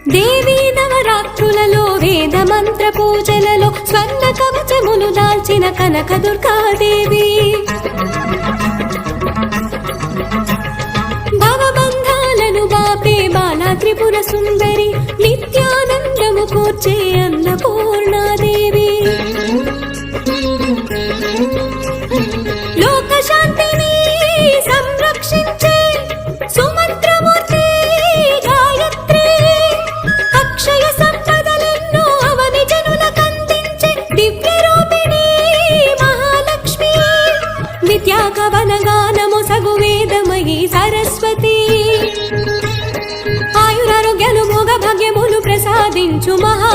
దేవీ నవరాత్రులలో వేద మంత్ర పూజలలో స్వర్ణ కవచములు దాల్చిన కనక దుర్గాదేవి భవబంధాలను బాపే బాలా త్రిపుర సుందరి నిత్యానందము కూర్చే అన్నపూర్ణాదేవి లోక శాంతిని సంరక్షించే సుమంత్రమూర్తి గాయత్రి అక్షయ సంపదలెన్నో అవని జనులకందించే దివ్య రూపిణి మహాలక్ష్మి విద్యా కవన గానము సగు వేదమయీ సరస్వతి ఆయురారోగ్యాలు భోగ భాగ్యములు ప్రసాదించు మహా